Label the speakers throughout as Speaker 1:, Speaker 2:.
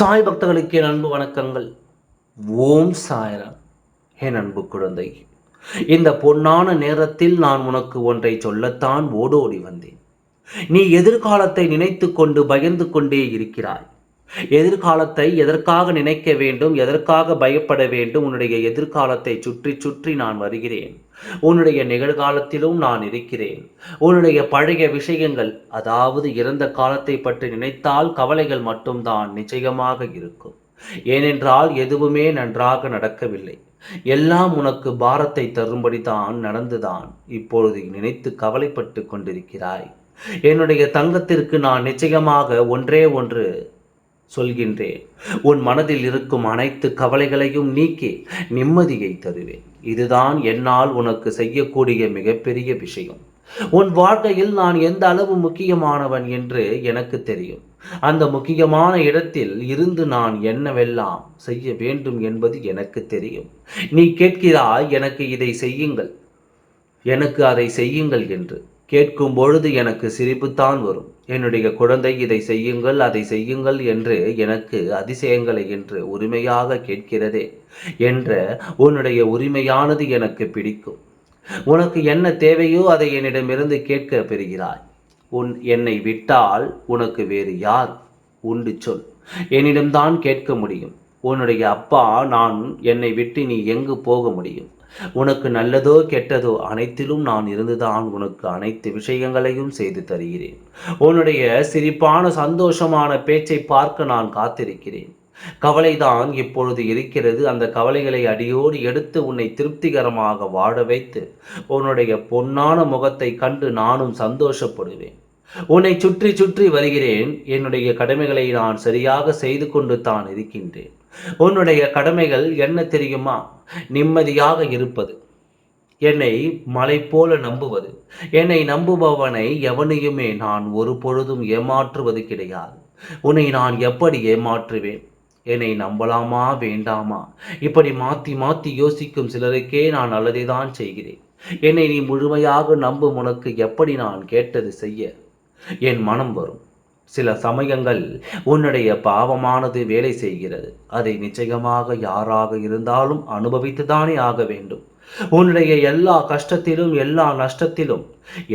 Speaker 1: சாய் பக்தர்களுக்கு என் அன்பு வணக்கங்கள். ஓம் சாய்ராம். என் அன்பு குழந்தை, இந்த பொன்னான நேரத்தில் நான் உனக்கு ஒன்றை சொல்லத்தான் ஓடோடி வந்தேன். நீ எதிர்காலத்தை நினைத்து கொண்டு பயந்து கொண்டே இருக்கிறாய். எதிர்காலத்தை எதற்காக நினைக்க வேண்டும், எதற்காக பயப்பட வேண்டும்? உன்னுடைய எதிர்காலத்தை சுற்றி சுற்றி நான் வருகிறேன். உன்னுடைய நிகழ்காலத்திலும் நான் இருக்கிறேன். உன்னுடைய பழைய விஷயங்கள், அதாவது இறந்த காலத்தை பற்றி நினைத்தால் கவலைகள் மட்டும்தான் நிச்சயமாக இருக்கும். ஏனென்றால் எதுவுமே நன்றாக நடக்கவில்லை. எல்லாம் உனக்கு பாரத்தை தரும்படிதான் நடந்துதான் இப்பொழுது நினைத்து கவலைப்பட்டு கொண்டிருக்கிறாய். என்னுடைய தங்கத்திற்கு நான் நிச்சயமாக ஒன்றே ஒன்று சொல்கின்றேன். உன் மனதில் இருக்கும் அனைத்து கவலைகளையும் நீக்கி நிம்மதியை தருவேன். இதுதான் என்னால் உனக்கு செய்யக்கூடிய மிகப்பெரிய விஷயம். உன் வாழ்க்கையில் நான் எந்த அளவு முக்கியமானவன் என்று எனக்கு தெரியும். அந்த முக்கியமான இடத்தில் இருந்து நான் என்னவெல்லாம் செய்ய வேண்டும் என்பது எனக்கு தெரியும். நீ கேட்கிறாய், எனக்கு இதை செய்யுங்கள், எனக்கு அதை செய்யுங்கள் என்று. கேட்கும் பொழுது எனக்கு சிரிப்புத்தான் வரும். என்னுடைய குழந்தை, இதை செய்யுங்கள், அதை செய்யுங்கள் என்று எனக்கு அதிசயங்களை என்று உரிமையாக கேட்கிறதே என்ற உன்னுடைய உரிமையானது எனக்கு பிடிக்கும். உனக்கு என்ன தேவையோ அதை என்னிடமிருந்து கேட்க பெறுகிறாய். என்னை விட்டால் உனக்கு வேறு யார் உண்டு சொல்? என்னிடம்தான் கேட்க முடியும். உன்னுடைய அப்பா நான் என்னை விட்டு நீ எங்கு போக முடியும்? உனக்கு நல்லதோ கெட்டதோ அனைத்திலும் நான் இருந்துதான் உனக்கு அனைத்து விஷயங்களையும் செய்து தருகிறேன். உன்னுடைய சிரிப்பான சந்தோஷமான பேச்சை பார்க்க நான் காத்திருக்கிறேன். கவலைதான் இப்பொழுது இருக்கிறது. அந்த கவலைகளை அடியோடு எடுத்து உன்னை திருப்திகரமாக வாழ வைத்து உன்னுடைய பொன்னான முகத்தை கண்டு நானும் சந்தோஷப்படுவேன். உன்னை சுற்றி சுற்றி வருகிறேன். என்னுடைய கடமைகளை நான் சரியாக செய்து கொண்டு தான் இருக்கின்றேன். உன்னுடைய கடமைகள் என்ன தெரியுமா? நிம்மதியாக இருப்பது, என்னை மலை போல நம்புவது. என்னை நம்புபவனை எவனையுமே நான் ஒரு பொழுதும் ஏமாற்றுவது கிடையாது. உன்னை நான் எப்படி ஏமாற்றுவேன்? என்னை நம்பலாமா வேண்டாமா இப்படி மாற்றி மாற்றி யோசிக்கும் சிலருக்கே நான் நல்லதைதான் செய்கிறேன். என்னை நீ முழுமையாக நம்பும் உனக்கு எப்படி நான் கேட்டது செய்ய என் மனம் வரும். சில சமயங்கள் உன்னுடைய பாவமானது வேலை செய்கிறது. அதை நிச்சயமாக யாராக இருந்தாலும் அனுபவித்துதானே ஆக வேண்டும். உன்னுடைய எல்லா கஷ்டத்திலும், எல்லா நஷ்டத்திலும்,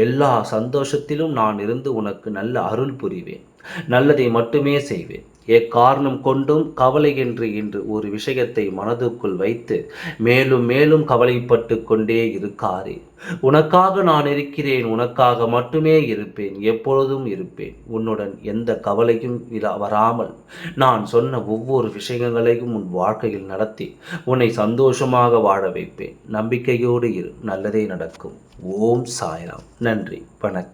Speaker 1: எல்லா சந்தோஷத்திலும் நான் இருந்து உனக்கு நல்ல அருள் புரிவேன். நல்லதை மட்டுமே செய்வேன். எக்காரணம் கொண்டும் கவலை என்று ஒரு விஷயத்தை மனதுக்குள் வைத்து மேலும் மேலும் கவலைப்பட்டு கொண்டே இருக்காரே. உனக்காக நான் இருக்கிறேன். உனக்காக மட்டுமே இருப்பேன். எப்பொழுதும் இருப்பேன். உன்னுடன் எந்த கவலையும் வராமல் நான் சொன்ன ஒவ்வொரு விஷயங்களையும் உன் வாழ்க்கையில் நடத்தி உன்னை சந்தோஷமாக வாழ வைப்பேன். நம்பிக்கையோடு இரு. நல்லதே நடக்கும். ஓம் சாய்ராம். நன்றி. வணக்கம்.